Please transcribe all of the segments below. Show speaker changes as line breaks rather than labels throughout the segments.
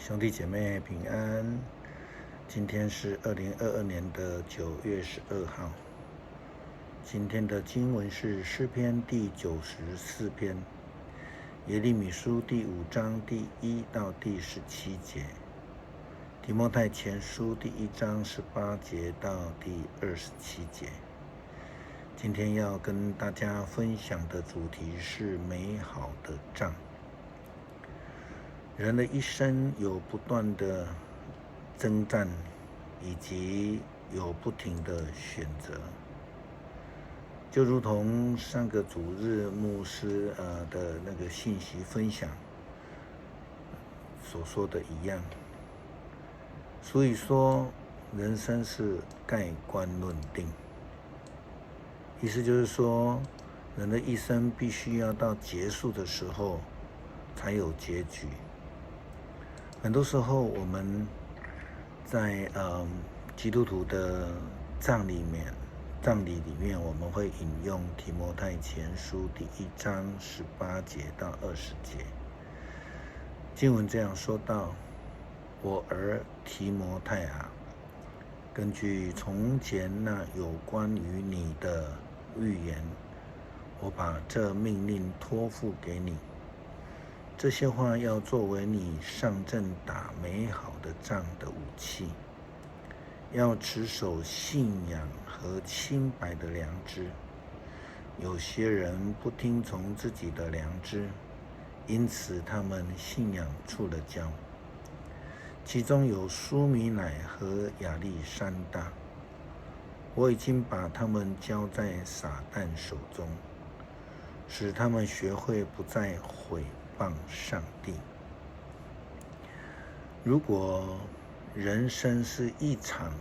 兄弟姐妹平安。今天是2022年的9月12号。今天的经文是诗篇第94篇，耶利米书第5章第1到第17节，提摩太前书第1章18节到第27节。今天要跟大家分享的主题是美好的仗。人的一生有不断的征战，以及有不停的选择，就如同上个主日牧师的那个信息分享所说的一样。所以说，人生是盖棺论定，意思就是说，人的一生必须要到结束的时候才有结局。很多时候，我们在基督徒的葬礼里面，我们会引用提摩太前书第1章18节到20节。经文这样说道：我儿提摩太啊，根据从前那有关于你的预言，我把这命令托付给你。这些话要作为你上阵打美好的仗的武器，要持守信仰和清白的良知。有些人不听从自己的良知，因此他们信仰触了礁。其中有舒米乃和亚历山大，我已经把他们交在撒旦手中，使他们学会不再毁谤上帝。如果人生是一场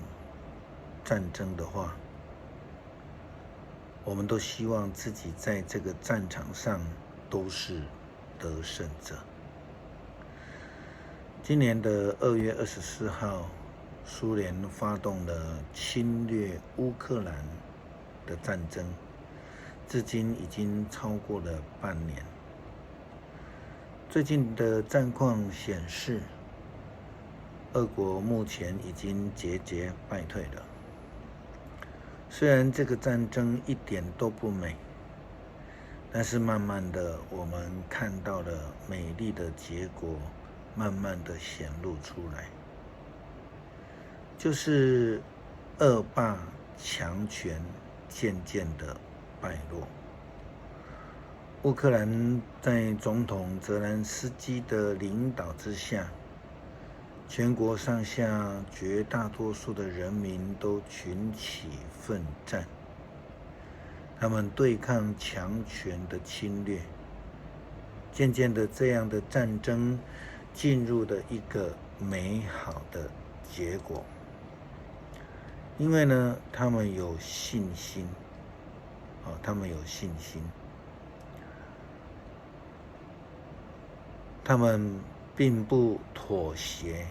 战争的话，我们都希望自己在这个战场上都是得胜者。今年的2月24号，苏联发动了侵略乌克兰的战争，至今已经超过了半年。最近的战况显示，俄国目前已经节节败退了。虽然这个战争一点都不美，但是慢慢的我们看到了美丽的结果慢慢的显露出来，就是恶霸强权渐渐的败落。乌克兰在总统泽连斯基的领导之下，全国上下绝大多数的人民都群起奋战，他们对抗强权的侵略。渐渐的，这样的战争进入了一个美好的结果，因为呢，他们有信心，他们并不妥协，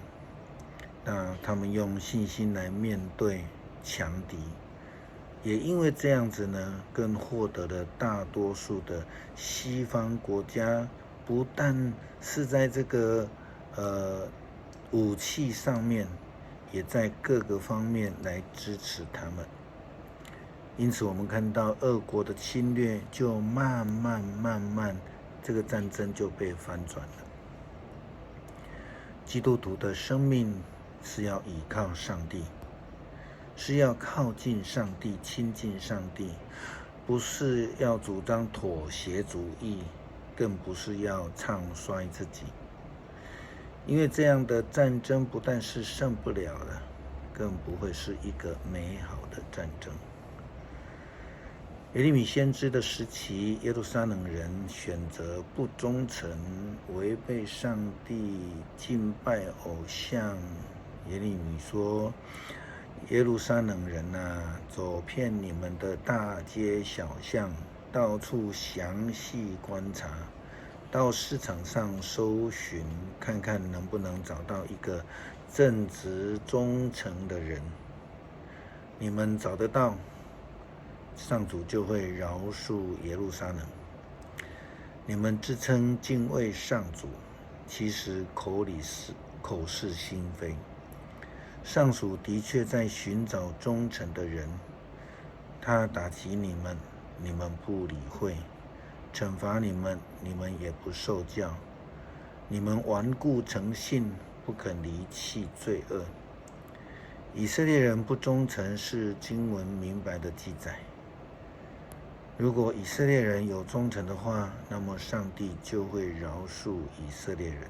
那他们用信心来面对强敌，也因为这样子呢，更获得了大多数的西方国家，不但是在这个武器上面，也在各个方面来支持他们。因此我们看到俄国的侵略就慢慢这个战争就被翻转了。基督徒的生命是要倚靠上帝，是要靠近上帝，亲近上帝，不是要主张妥协主义，更不是要唱衰自己。因为这样的战争不但是胜不了了，更不会是一个美好的战争。耶利米先知的时期，耶路撒冷人选择不忠诚，违背上帝，敬拜偶像。耶利米说：耶路撒冷人啊，走遍你们的大街小巷，到处详细观察，到市场上搜寻，看看能不能找到一个正直忠诚的人。你们找得到，上主就会饶恕耶路撒冷。你们自称敬畏上主，其实口里口是心非。上主的确在寻找忠诚的人，他打击你们，你们不理会；惩罚你们，你们也不受教。你们顽固诚信，不肯离弃罪恶。以色列人不忠诚是经文明白的记载。如果以色列人有忠诚的话，那么上帝就会饶恕以色列人，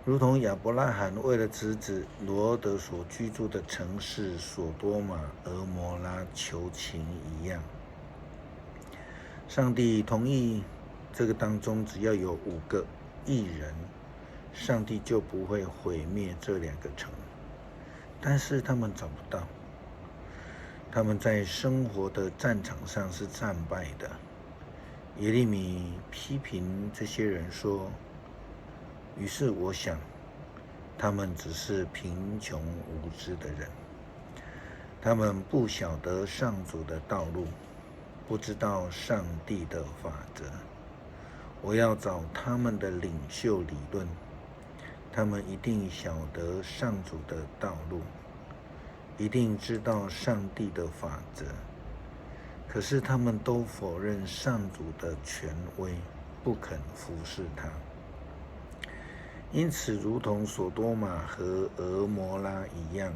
如同亚伯拉罕为了侄子罗德所居住的城市所多玛、俄摩拉求情一样。上帝同意这个当中只要有5个义人，上帝就不会毁灭这2个城。但是他们找不到，他们在生活的战场上是战败的。耶利米批评这些人说，于是我想，他们只是贫穷无知的人，他们不晓得上主的道路，不知道上帝的法则。我要找他们的领袖理论，他们一定晓得上主的道路，一定知道上帝的法则。可是他们都否认上主的权威，不肯服侍他。因此，如同所多玛和俄摩拉一样，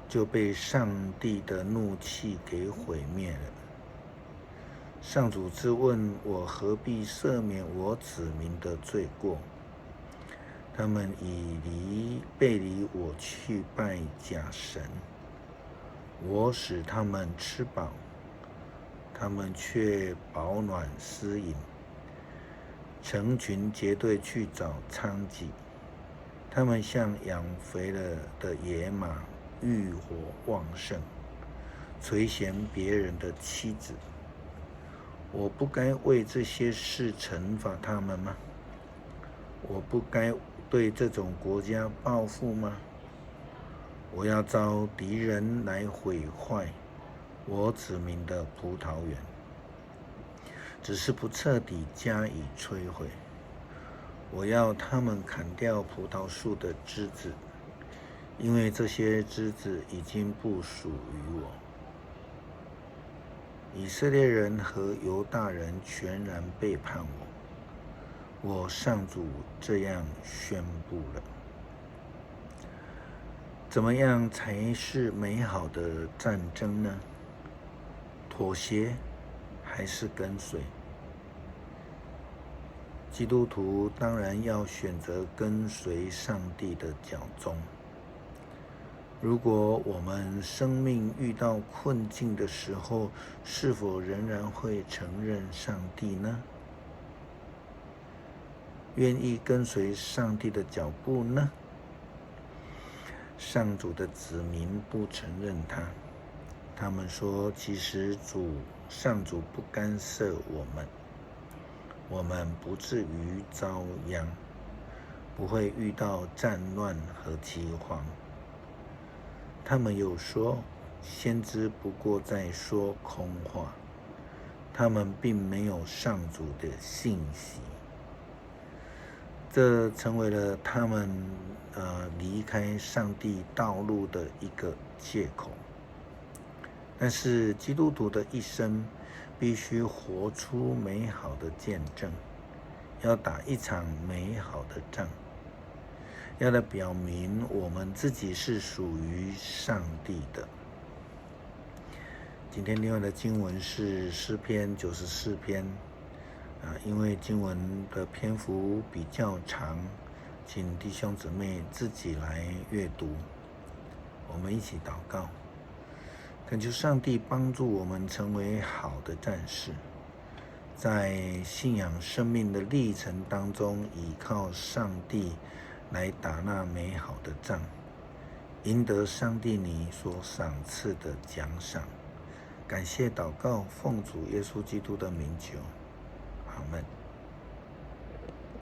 就被上帝的怒气给毁灭了。上主自问，我何必赦免我子民的罪过？他们已背离我去拜假神，我使他们吃饱，他们却饱暖思饮，成群结队去找娼妓。他们像养肥了的野马，欲火旺盛，垂涎别人的妻子。我不该为这些事惩罚他们吗？我不该对这种国家报复吗？我要召敌人来毁坏我子民的葡萄园，只是不彻底加以摧毁。我要他们砍掉葡萄树的枝子，因为这些枝子已经不属于我。以色列人和犹大人全然背叛我上主这样宣布了。怎么样才是美好的战争呢？妥协还是跟随？基督徒当然要选择跟随上帝的脚踪。如果我们生命遇到困境的时候，是否仍然会承认上帝呢？愿意跟随上帝的脚步呢？上主的子民不承认他，他们说，其实上主不干涉我们不至于遭殃，不会遇到战乱和饥荒。他们又说，先知不过在说空话，他们并没有上主的信息。这成为了他们离开上帝道路的一个借口。但是基督徒的一生必须活出美好的见证，要打一场美好的仗，要来表明我们自己是属于上帝的。今天另外的经文是诗篇94篇，因为经文的篇幅比较长，请弟兄姊妹自己来阅读。我们一起祷告，恳求上帝帮助我们成为好的战士，在信仰生命的历程当中，依靠上帝来打那美好的仗，赢得上帝你所赏赐的奖赏。感谢祷告，奉主耶稣基督的名求，阿们。